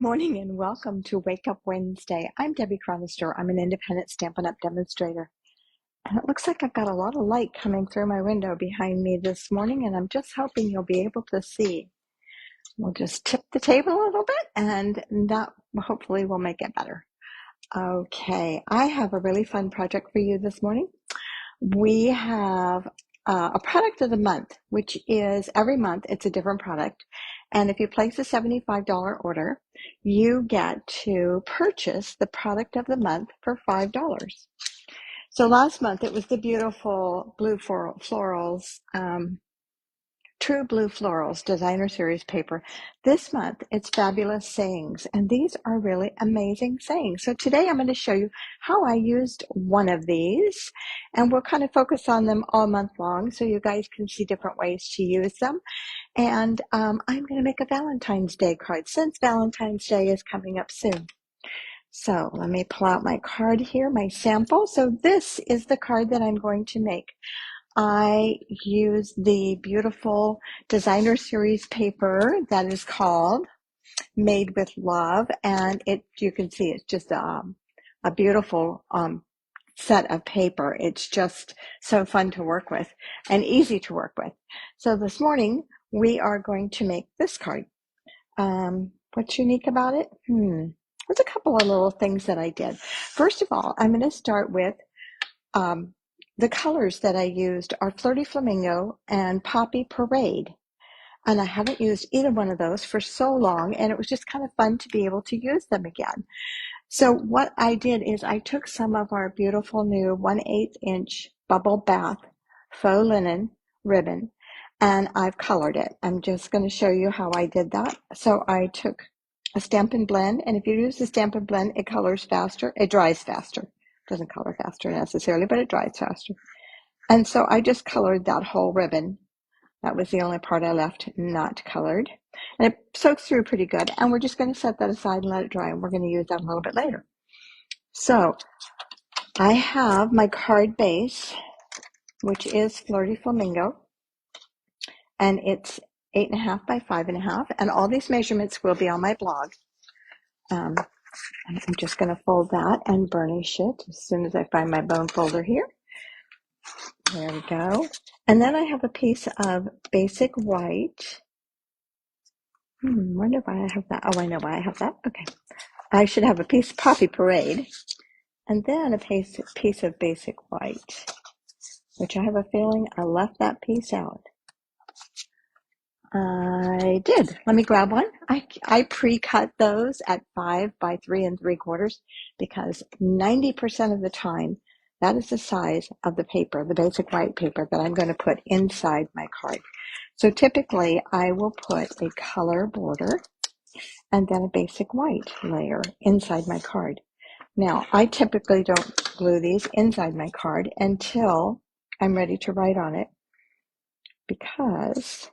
Morning and welcome to Wake Up Wednesday. I'm Debbie Cronister. I'm an independent Stampin' Up! Demonstrator. And it looks like I've got a lot of light coming through my window behind me this morning, and I'm just hoping you'll be able to see. We'll just tip the table a little bit, and that hopefully will make it better. Okay, I have a really fun project for you this morning. We have a product of the month, which is every month it's a different product. And if you place a $75 order, you get to purchase the product of the month for $5. So last month it was the beautiful blue florals, True Blue Florals Designer Series paper. This month, it's Fabulous Sayings, and these are really amazing sayings. So today I'm going to show you how I used one of these, and we'll kind of focus on them all month long so you guys can see different ways to use them. And I'm going to make a Valentine's Day card since Valentine's Day is coming up soon. So let me pull out my card here, my sample. So this is the card that I'm going to make. I use the beautiful designer series paper that is called Made with Love, and you can see it's just a beautiful set of paper. It's just so fun to work with and easy to work with. So this morning we are going to make this card. What's unique about it? There's a couple of little things that I did. First of all, I'm going to start with the colors that I used are Flirty Flamingo and Poppy Parade. And I haven't used either one of those for so long, and it was just kind of fun to be able to use them again. So what I did is I took some of our beautiful new 1/8 inch bubble bath faux linen ribbon, and I've colored it. I'm just going to show you how I did that. So I took a Stampin' Blend, and if you use the Stampin' Blend, it colors faster, it dries faster. Doesn't color faster necessarily, but it dries faster. And so I just colored that whole ribbon. That was the only part I left not colored. And it soaks through pretty good. And we're just going to set that aside and let it dry. And we're going to use that a little bit later. So I have my card base, which is Flirty Flamingo. And it's 8.5 by 5.5. And all these measurements will be on my blog. I'm just going to fold that and burnish it as soon as I find my bone folder here. There we go. And then I have a piece of basic white. Wonder why I have that. Oh, I know why I have that. Okay. I should have a piece of Poppy Parade. And then a piece of basic white, which I have a feeling I left that piece out. I did. Let me grab one. I pre-cut those at 5 by 3 3/4 because 90% of the time that is the size of the paper, the basic white paper that I'm going to put inside my card. So typically I will put a color border and then a basic white layer inside my card. Now I typically don't glue these inside my card until I'm ready to write on it, because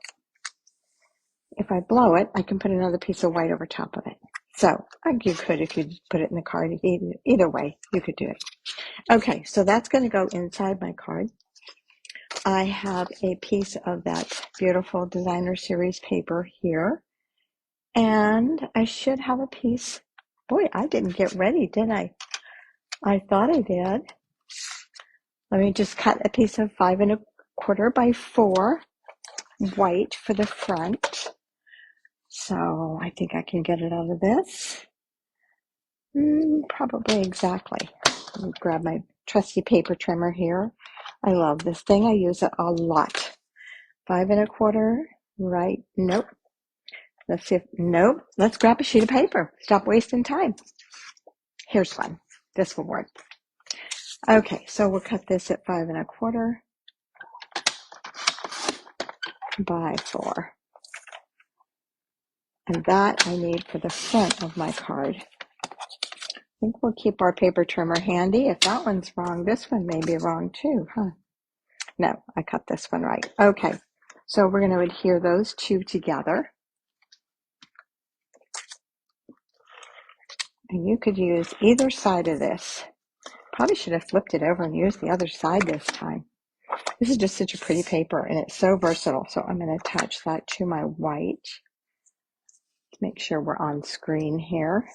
if I blow it, I can put another piece of white over top of it. So you could, if you put it in the card, either way, you could do it. Okay, so that's going to go inside my card. I have a piece of that beautiful designer series paper here. And I should have a piece. Boy, I didn't get ready, did I? I thought I did. Let me just cut a piece of 5 1/4 by 4 white for the front. So I think I can get it out of this. Probably exactly. Let me grab my trusty paper trimmer here. I love this thing. I use it a lot. 5 1/4, right? Nope. Let's see if, nope. Let's grab a sheet of paper. Stop wasting time. Here's one. This will work. Okay, so we'll cut this at 5 1/4 by 4. And that I need for the front of my card. I think we'll keep our paper trimmer handy. If that one's wrong, this one may be wrong too, huh? No, I cut this one right. Okay, so we're going to adhere those two together. And you could use either side of this. Probably should have flipped it over and used the other side this time. This is just such a pretty paper, and it's so versatile. So I'm going to attach that to my white. Let's make sure we're on screen here.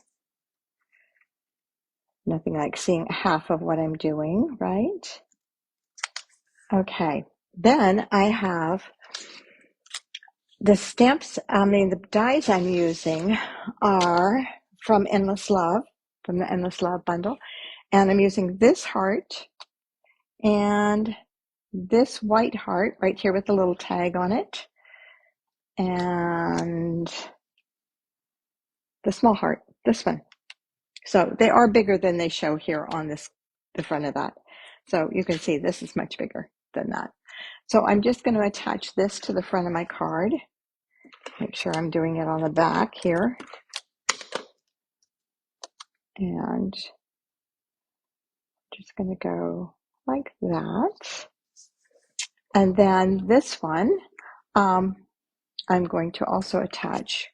Nothing like seeing half of what I'm doing, right? Okay, then I have the stamps, the dies I'm using are from Endless Love, from the Endless Love bundle. And I'm using this heart and this white heart right here with the little tag on it. And the small heart, this one. So they are bigger than they show here on the front of that. So you can see this is much bigger than that. So I'm just going to attach this to the front of my card. Make sure I'm doing it on the back here. And just going to go like that. And then this one, I'm going to also attach.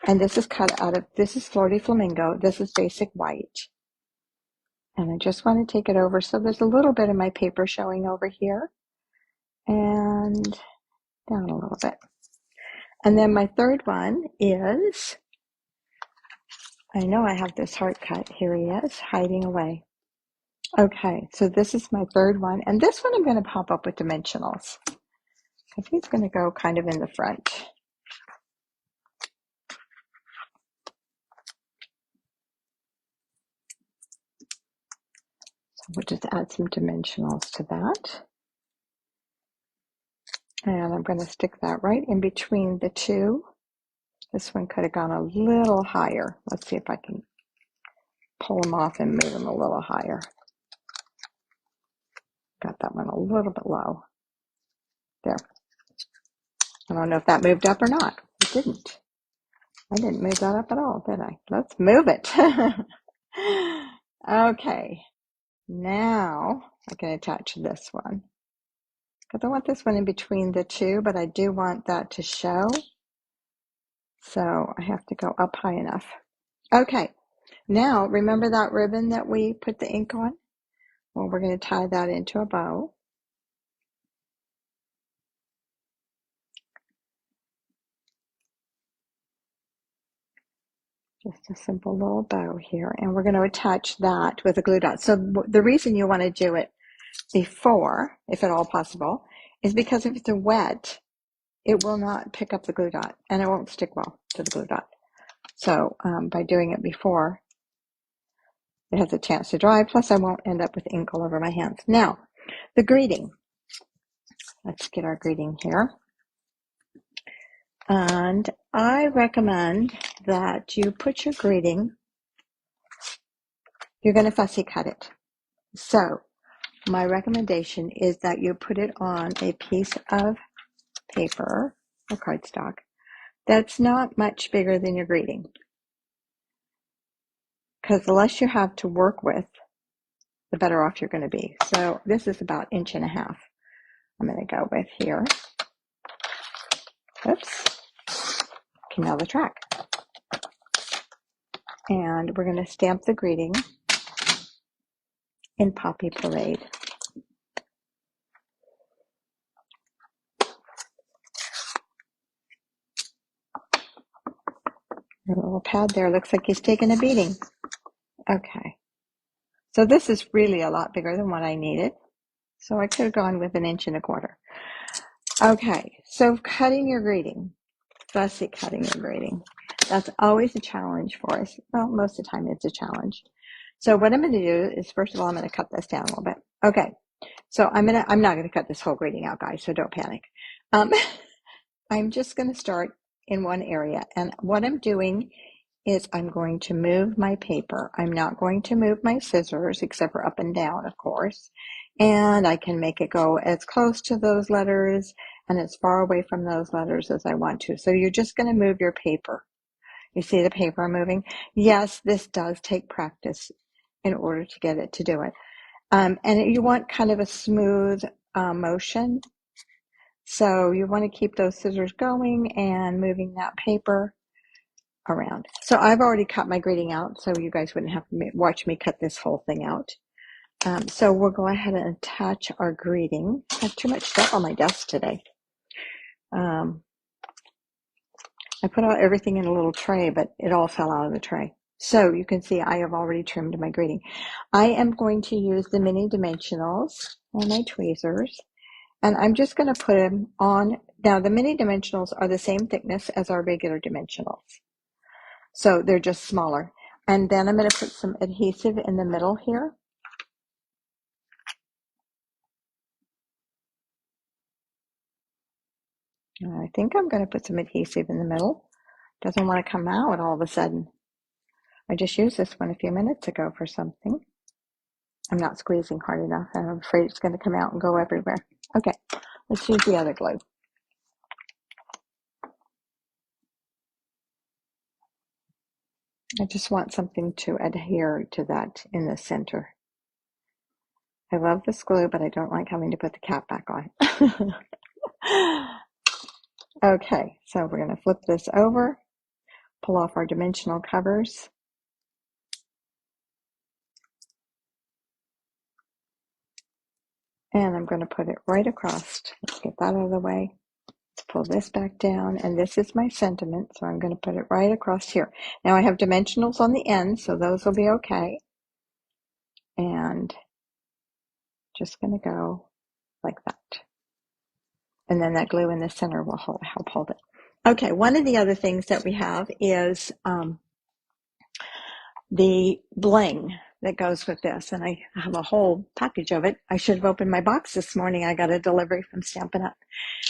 And this is cut out of, this is Flirty Flamingo. This is basic white. And I just want to take it over. So there's a little bit of my paper showing over here. And down a little bit. And then my third one is, I know I have this heart cut. Here he is, hiding away. Okay, so this is my third one. And this one I'm going to pop up with dimensionals. Because he's going to go kind of in the front. So we'll just add some dimensionals to that. And I'm going to stick that right in between the two. This one could have gone a little higher. Let's see if I can pull them off and move them a little higher. Got that one a little bit low. There. I don't know if that moved up or not. It didn't. I didn't move that up at all, did I? Let's move it. Okay. Now I can attach this one. Because I want this one in between the two, but I do want that to show. So I have to go up high enough. Okay. Now, remember that ribbon that we put the ink on? Well, we're going to tie that into a bow. Just a simple little bow here. And we're going to attach that with a glue dot. So the reason you want to do it before, if at all possible, is because if it's wet, it will not pick up the glue dot and it won't stick well to the glue dot. So by doing it before, it has a chance to dry. Plus, I won't end up with ink all over my hands. Now, the greeting. Let's get our greeting here. And I recommend that you put your greeting, you're going to fussy cut it. So my recommendation is that you put it on a piece of paper or cardstock that's not much bigger than your greeting. Because the less you have to work with, the better off you're going to be. So this is about 1.5 inches. I'm going to go with here. Oops. Came out of the track. And we're going to stamp the greeting in Poppy Parade. A little pad there. Looks like he's taking a beating. Okay. So this is really a lot bigger than what I needed. So I could have gone with 1.25 inches. Okay. So cutting your greeting. Fussy cutting your greeting. That's always a challenge for us. Well, most of the time it's a challenge. So what I'm going to do is, first of all, I'm going to cut this down a little bit. Okay. So I'm not going to cut this whole greeting out, guys. So don't panic. I'm just going to start in one area. And what I'm doing is I'm going to move my paper. I'm not going to move my scissors, except for up and down, of course. And I can make it go as close to those letters and as far away from those letters as I want to. So you're just going to move your paper. You see the paper moving? Yes, this does take practice in order to get it to do it. And you want kind of a smooth motion. So you want to keep those scissors going and moving that paper around. So I've already cut my greeting out, so you guys wouldn't have to watch me cut this whole thing out. So we'll go ahead and attach our greeting. I have too much stuff on my desk today. I put out everything in a little tray, but it all fell out of the tray. So you can see I have already trimmed my greeting. I am going to use the mini dimensionals and my tweezers, and I'm just going to put them on. Now the mini dimensionals are the same thickness as our regular dimensionals, so they're just smaller. And then I'm going to put some adhesive in the middle here. I think I'm going to put some adhesive in the middle. Doesn't want to come out all of a sudden. I just used this one a few minutes ago for something. I'm not squeezing hard enough, and I'm afraid it's going to come out and go everywhere. Okay, let's use the other glue. I just want something to adhere to that in the center. I love this glue, but I don't like having to put the cap back on. Okay, so we're going to flip this over, pull off our dimensional covers. And I'm going to put it right across. Let's get that out of the way. Let's pull this back down, and this is my sentiment, so I'm going to put it right across here. Now I have dimensionals on the end, so those will be okay. And just going to go like that. And then that glue in the center will help hold it. Okay, one of the other things that we have is the bling that goes with this. And I have a whole package of it. I should have opened my box this morning. I got a delivery from Stampin' Up.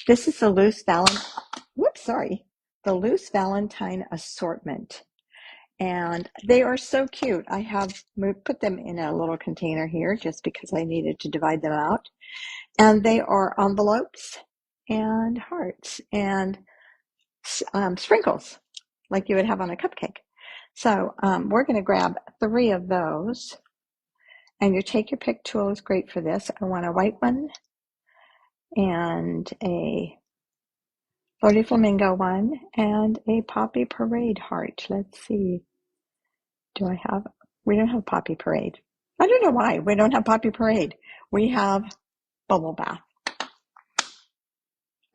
This is the loose the loose Valentine assortment. And they are so cute. I have put them in a little container here just because I needed to divide them out. And they are envelopes and hearts and sprinkles like you would have on a cupcake. So we're going to grab 3 of those. And you take your pick tool is great for this. I want a white one and a Flirty Flamingo one and a Poppy Parade heart. Let's see. We don't have Poppy Parade. I don't know why we don't have Poppy Parade. We have Bubble Bath.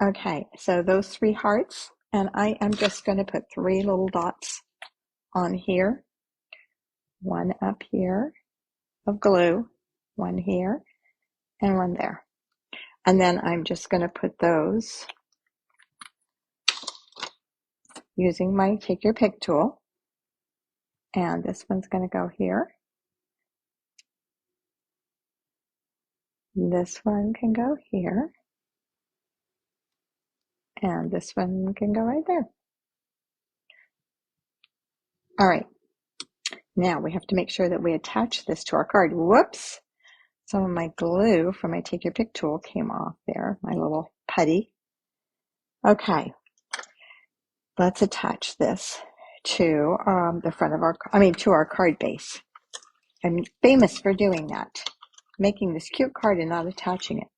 Okay, so those 3 hearts, and I am just going to put 3 little dots on here. One up here of glue, one here, and one there. And then I'm just going to put those using my take your pick tool. And this one's going to go here. This one can go here. And this one can go right there. All right. Now we have to make sure that we attach this to our card. Whoops. Some of my glue from my take your pick tool came off there, my little putty. Okay. Let's attach this to the front of to our card base. I'm famous for doing that, making this cute card and not attaching it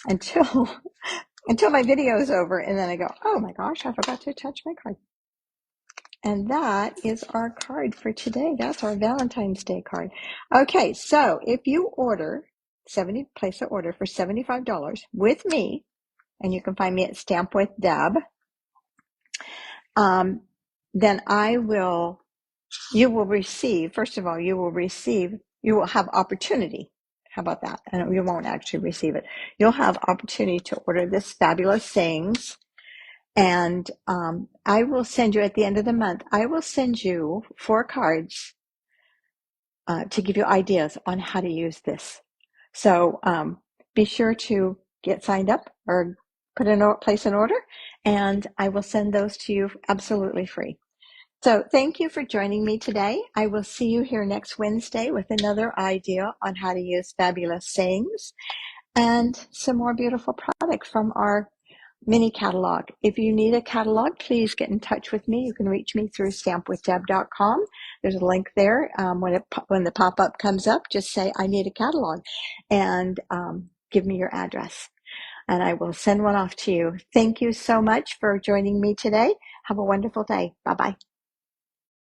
until my video is over, and then I go, oh my gosh, I forgot to attach my card. And that is our card for today. That's our Valentine's Day card. Okay, so if you place an order for $75 with me, and you can find me at Stamp with Deb, then you will have opportunity. How about that? And you won't actually receive it. You'll have opportunity to order this fabulous things. And I will send you at the end of the month, I will send you 4 cards to give you ideas on how to use this. So be sure to get signed up or place an order, and I will send those to you absolutely free. So thank you for joining me today. I will see you here next Wednesday with another idea on how to use fabulous sayings and some more beautiful products from our mini catalog. If you need a catalog, please get in touch with me. You can reach me through stampwithdeb.com. There's a link there. When the pop-up comes up, just say, I need a catalog, and give me your address, and I will send one off to you. Thank you so much for joining me today. Have a wonderful day. Bye-bye.